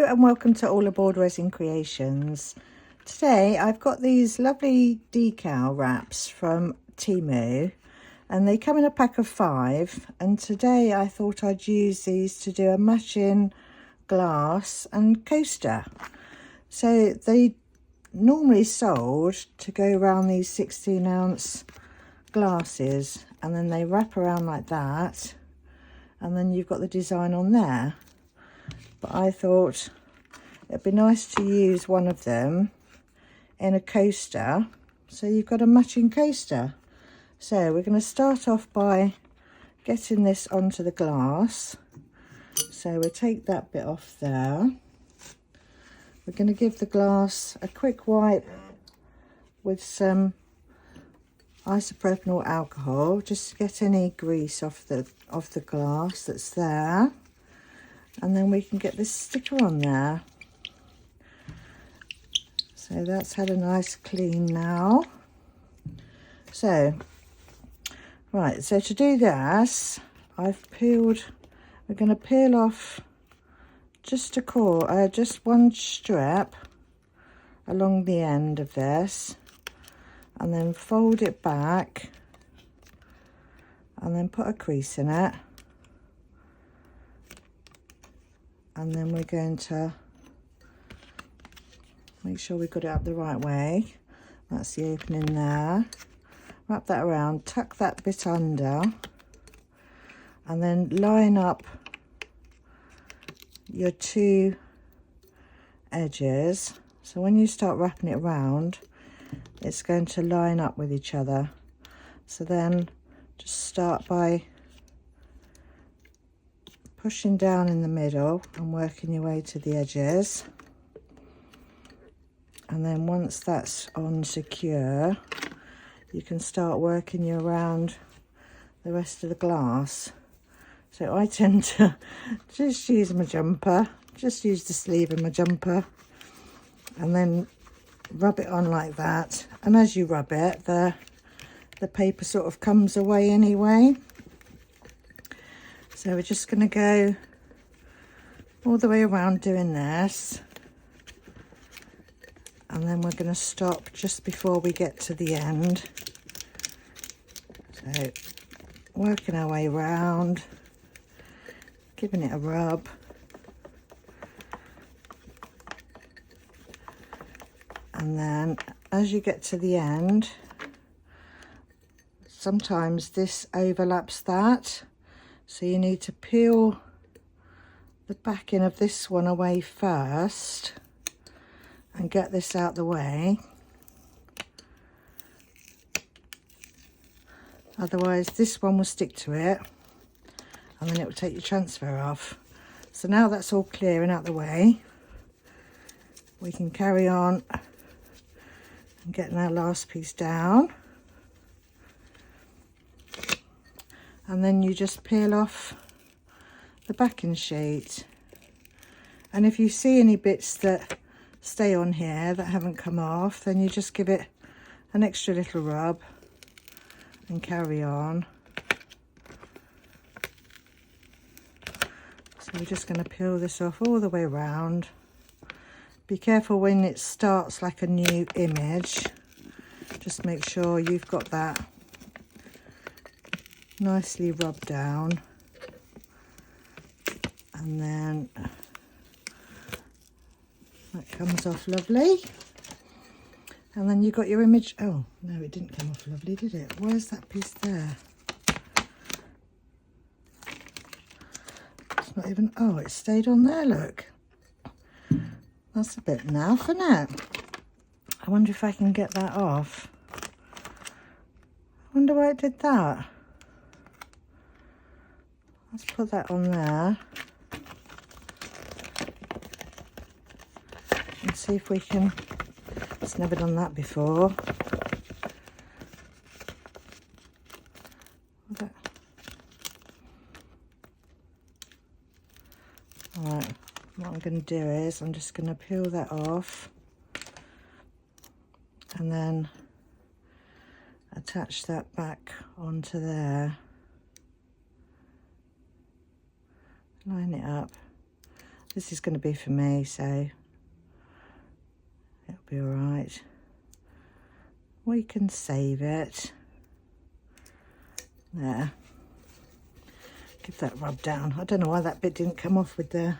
Hello and welcome to All Aboard Resin Creations. Today I've got these lovely decal wraps from Temu and they come in a pack of 5, and today I thought I'd use these to do a matching glass and coaster. So they normally sold to go around these 16-ounce glasses, and then they wrap around like that, and then you've got the design on there. But I thought it'd be nice to use one of them in a coaster, so you've got a matching coaster. So we're going to start off by getting this onto the glass. So we'll take that bit off there. We're going to give the glass a quick wipe with some isopropyl alcohol, just to get any grease off the glass that's there. And then we can get this sticker on there. So that's had a nice clean now. So, right, so to do this, we're going to peel off just one strip along the end of this, and then fold it back, and then put a crease in it. And then we're going to make sure we got it up the right way. That's the opening there. Wrap that around, tuck that bit under, and then line up your 2 edges. So when you start wrapping it around, it's going to line up with each other. So then just start by pushing down in the middle and working your way to the edges, and then once that's on secure, you can start working you around the rest of the glass. So I tend to just use my jumper, just use the sleeve of my jumper, and then rub it on like that. And as you rub it, the paper sort of comes away anyway. So we're just going to go all the way around doing this, and then we're going to stop just before we get to the end. So working our way around, giving it a rub, and then as you get to the end, sometimes this overlaps that. So you need to peel the backing of this one away first and get this out the way. Otherwise this one will stick to it and then it will take your transfer off. So now that's all clear and out the way, we can carry on and getting our last piece down. And then you just peel off the backing sheet, and if you see any bits that stay on here that haven't come off, then you just give it an extra little rub and carry on. So we're just going to peel this off all the way around. Be careful when it starts like a new image, just make sure you've got that nicely rubbed down, and then that comes off lovely. And then you got your image. Oh no, it didn't come off lovely, did it? Where's that piece there? It's not even, oh, it stayed on there, look. That's a bit naff, isn't it? I wonder if I can get that off. I wonder why it did that. Let's put that on there and see if we can. It's never done that before. Alright, what I'm going to do is I'm just going to peel that off and then attach that back onto there. Line it up, This is going to be for me, so it'll be all right. We can save it. There. Give that rub down. I don't know why that bit didn't come off with the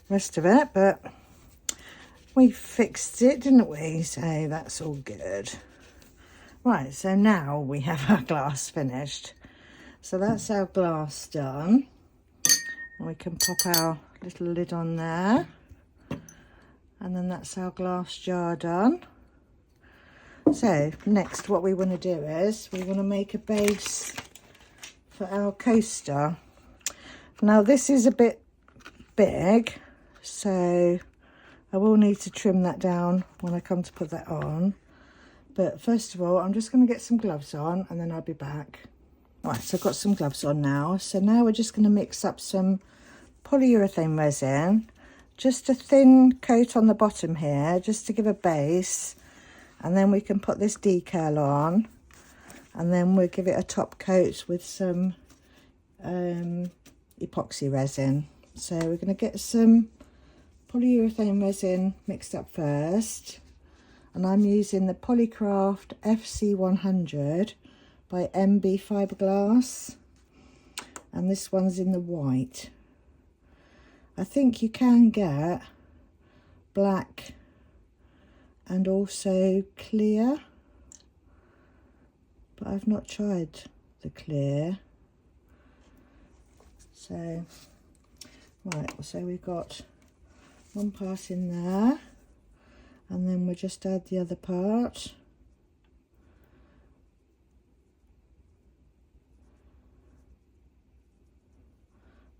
rest of it, but we fixed it, didn't we? So that's all good. Right, so now we have our glass finished. So that's our glass done. And we can pop our little lid on there. And then that's our glass jar done. So next what we want to do is we want to make a base for our coaster. Now this is a bit big, so I will need to trim that down when I come to put that on. But first of all, I'm just going to get some gloves on and then I'll be back. Right, so I've got some gloves on now. So now we're just going to mix up some polyurethane resin, just a thin coat on the bottom here, just to give a base. And then we can put this decal on, and then we'll give it a top coat with some epoxy resin. So we're going to get some polyurethane resin mixed up first, and I'm using the Polycraft FC100 by MB Fiberglass, and this one's in the white. I think you can get black and also clear, but I've not tried the clear. So right, so we've got one part in there, and then we'll just add the other part.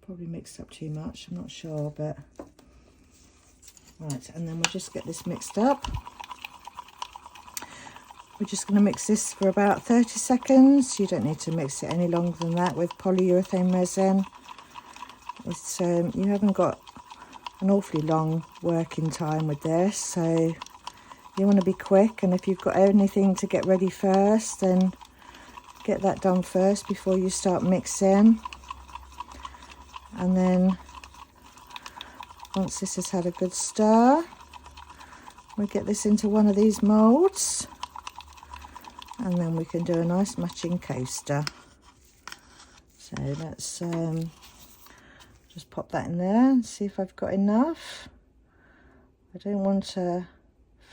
Probably mixed up too much, I'm not sure, but right, and then we'll just get this mixed up. We're just going to mix this for about 30 seconds. You don't need to mix it any longer than that with polyurethane resin. It's you haven't got an awfully long working time with this, so you want to be quick, and if you've got anything to get ready first, then get that done first before you start mixing. And then once this has had a good stir, we get this into one of these moulds, and then we can do a nice matching coaster. So let's just pop that in there and see if I've got enough. I don't want to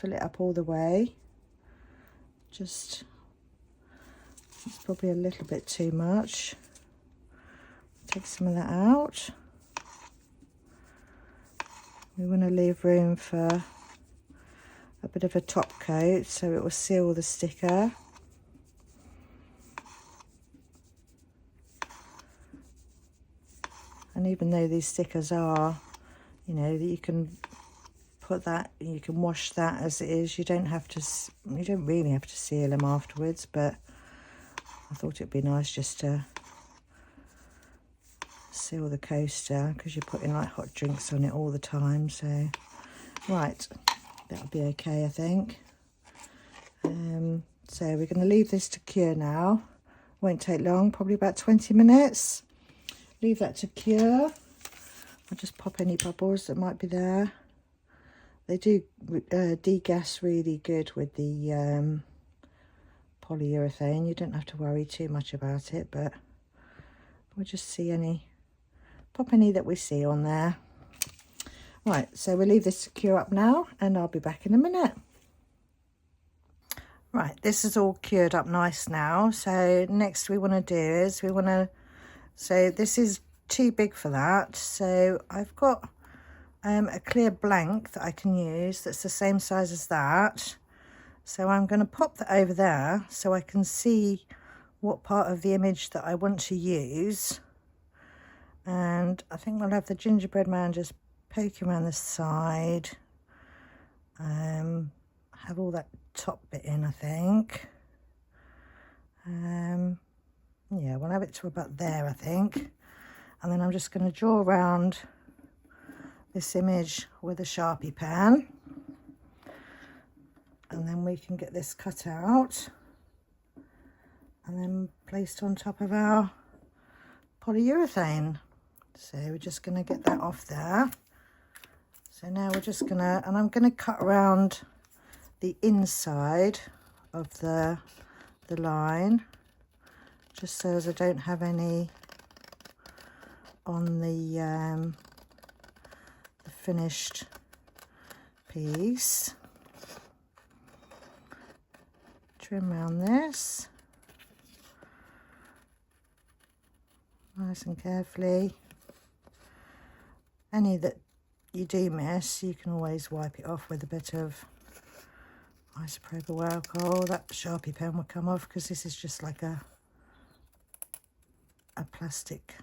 fill it up all the way. Just, it's probably a little bit too much. Take some of that out. We want to leave room for a bit of a top coat so it will seal the sticker. And even though these stickers are, you know, that you can put that, you can wash that as it is. You don't really have to seal them afterwards, but I thought it'd be nice just to seal the coaster because you're putting like hot drinks on it all the time. So right, that'll be okay, I think. So we're going to leave this to cure now. Won't take long, probably about 20 minutes. Leave that to cure. I'll just pop any bubbles that might be there. They do degas really good with the polyurethane. You don't have to worry too much about it, but we'll just see pop any that we see on there. Right, so we'll leave this to cure up now, and I'll be back in a minute. Right, this is all cured up nice now. So next we want to do is so this is too big for that. So I've got a clear blank that I can use that's the same size as that. So I'm going to pop that over there so I can see what part of the image that I want to use. And I think we'll have the gingerbread man just poke around the side. Have all that top bit in, I think. Yeah, we'll have it to about there, I think. And then I'm just going to draw around this image with a Sharpie pen. And then we can get this cut out and then placed on top of our polyurethane. So we're just going to get that off there. So now we're just gonna, and I'm gonna cut around the inside of the line, just so as I don't have any on the finished piece. Trim around this nice and carefully. Any that you do miss, you can always wipe it off with a bit of isopropyl alcohol. That Sharpie pen will come off because this is just like a plastic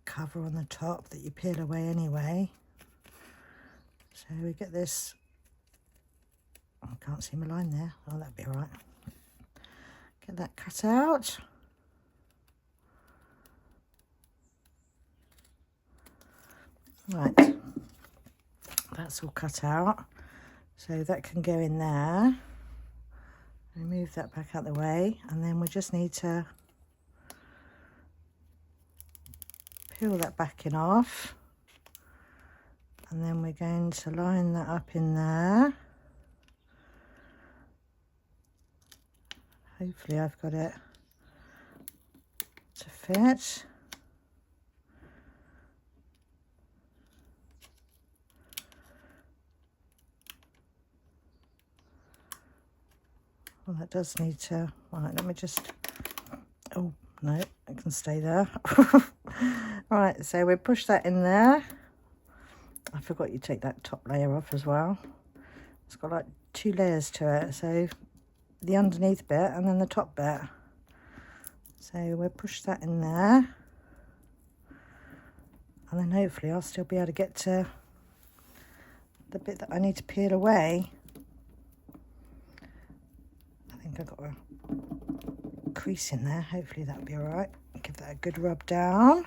cover on the top that you peel away anyway. So we get this, oh, I can't see my line there. Oh, that'd be all right. Get that cut out. Right, that's all cut out, so that can go in there. Remove that back out the way, and then we just need to peel that backing off, and then we're going to line that up in there. Hopefully I've got it to fit. Well, that does need to, right, let me just, oh, no, it can stay there. Right, so we push that in there. I forgot you take that top layer off as well. It's got like 2 layers to it, so the underneath bit and then the top bit. So we'll push that in there. And then hopefully I'll still be able to get to the bit that I need to peel away. I think I've got a crease in there. Hopefully that'll be all right. Give that a good rub down.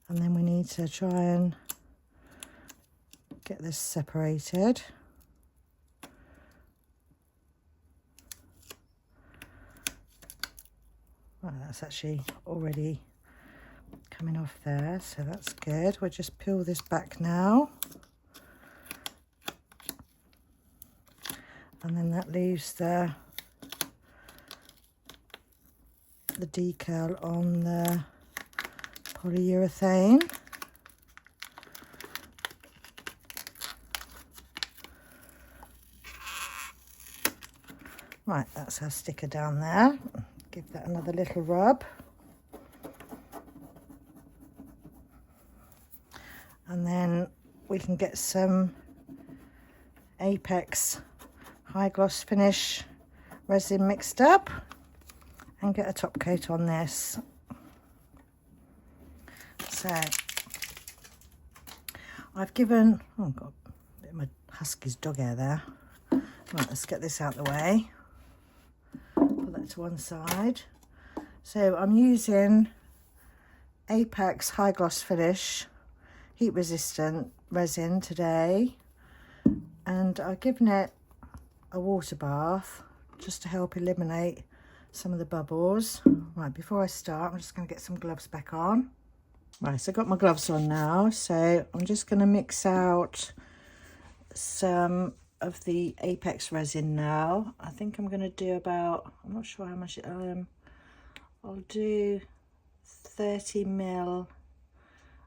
And then we need to try and get this separated. Right, that's actually already coming off there, so that's good. We'll just peel this back now. And then that leaves the decal on the polyurethane. Right, that's our sticker down there. Give that another little rub. And then we can get some Apex high gloss finish resin mixed up and get a top coat on this. So I've given, oh, I've got a bit of my husky's dog hair there. Right, let's get this out of the way. Put that to one side. So I'm using Apex high gloss finish heat resistant resin today, and I've given it a water bath just to help eliminate some of the bubbles. Right, before I start, I'm just going to get some gloves back on. Right, so I've got my gloves on now, so I'm just going to mix out some of the Apex resin now. I think I'm going to do about, I'm not sure how much, I'll do 30 ml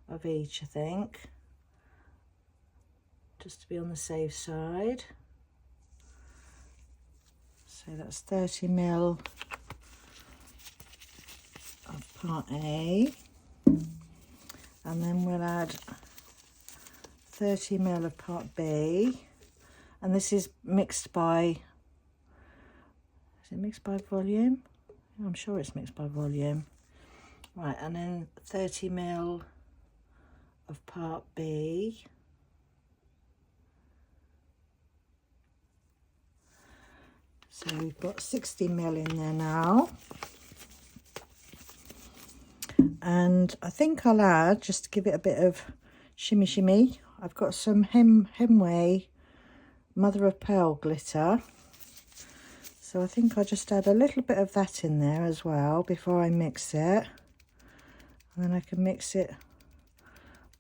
of each, I think, just to be on the safe side. So that's 30 ml of part A, and then we'll add 30 ml of part B, and this is mixed by, is it mixed by volume? I'm sure it's mixed by volume. Right, and then 30 ml of part B. So we've got 60 ml in there now. And I think I'll add, just to give it a bit of shimmy shimmy, I've got some Hemway mother of pearl glitter. So So I think I'll just add a little bit of that in there as well before I mix it. And then I can mix it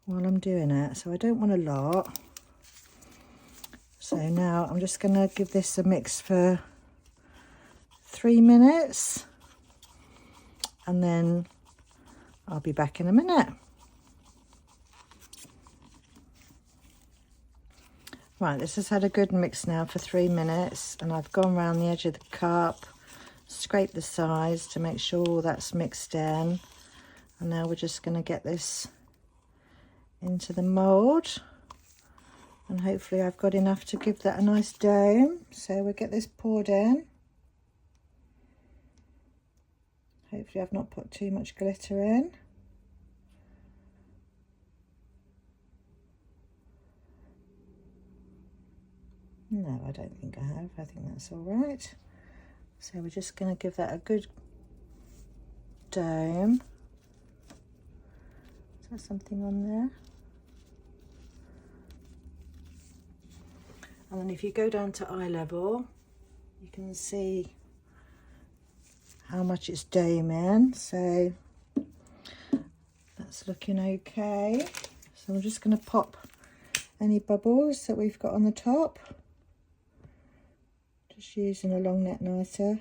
while I'm doing it. So I don't want a lot. So now I'm just going to give this a mix for 3 minutes. And then I'll be back in a minute. Right, this has had a good mix now for 3 minutes, and I've gone around the edge of the cup, scraped the sides to make sure all that's mixed in. And now we're just going to get this into the mould, and hopefully I've got enough to give that a nice dome. So we'll get this poured in. Hopefully I've not put too much glitter in. No, I don't think I have. I think that's all right. So we're just going to give that a good dome. Is there something on there? And then if you go down to eye level, you can see how much it's doming. So that's looking okay. So I'm just going to pop any bubbles that we've got on the top. Just using a long net knifer.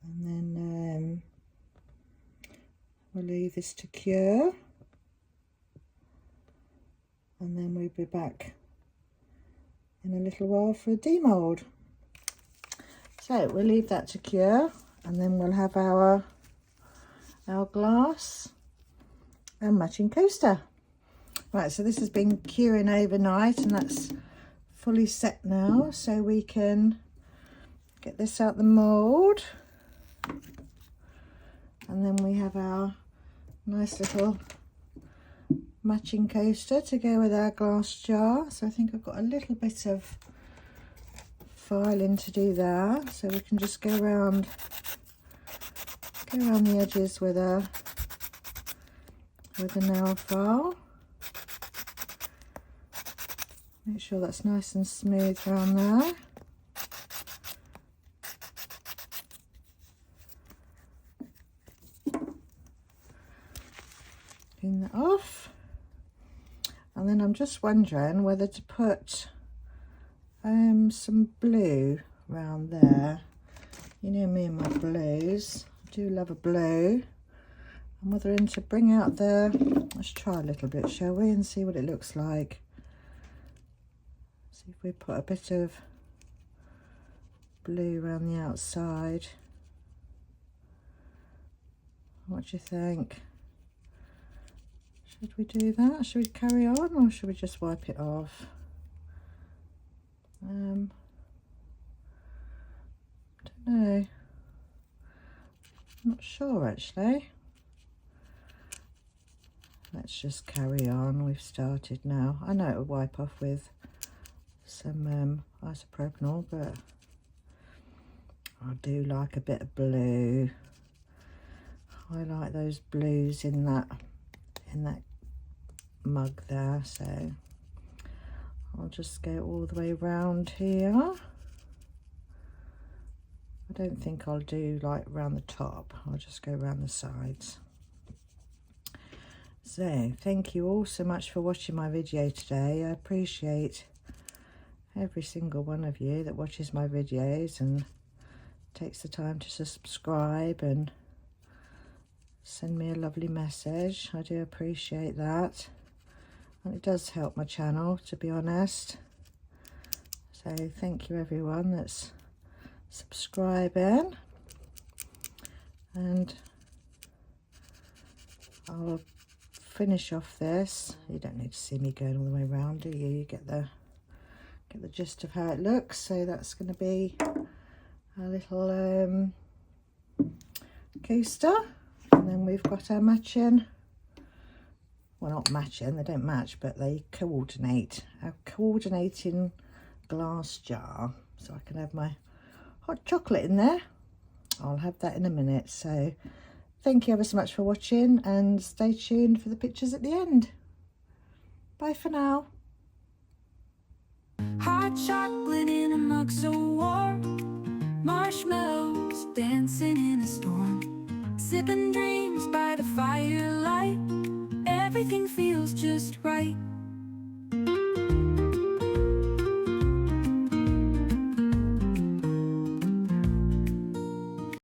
And then we'll leave this to cure. And then we'll be back in a little while for a demould. So we'll leave that to cure, and then we'll have our glass and matching coaster. Right, so this has been curing overnight, and that's fully set now, so we can get this out the mould. And then we have our nice little matching coaster to go with our glass jar. So I think I've got a little bit of filing to do there, so we can just go around the edges with a nail file. Make sure that's nice and smooth around there. Clean that off. And then I'm just wondering whether to put some blue around there. You know me and my blues. I do love a blue. I'm wondering to bring out let's try a little bit, shall we, and see what it looks like. See if we put a bit of blue around the outside. What do you think? Should we do that? Should we carry on, or should we just wipe it off? I don't know. I'm not sure actually. Let's just carry on. We've started now. I know it will wipe off with some isopropanol, but I do like a bit of blue. I like those blues in that mug there, so I'll just go all the way around here. I don't think I'll do like around the top. I'll just go around the sides. So thank you all so much for watching my video today. I appreciate every single one of you that watches my videos and takes the time to subscribe and send me a lovely message. I do appreciate that, and it does help my channel, to be honest. So thank you everyone that's subscribing, and I'll finish off this. You don't need to see me going all the way around, do you? You get the gist of how it looks. So that's going to be a little coaster, and then we've got our matching, well, not matching, they don't match, but they coordinate, our coordinating glass jar, so I can have my hot chocolate in there. I'll have that in a minute. So thank you ever so much for watching, and stay tuned for the pictures at the end. Bye for now. Hot chocolate in a mug so warm, marshmallows dancing in a storm. Sipping dreams by the firelight, everything feels just right.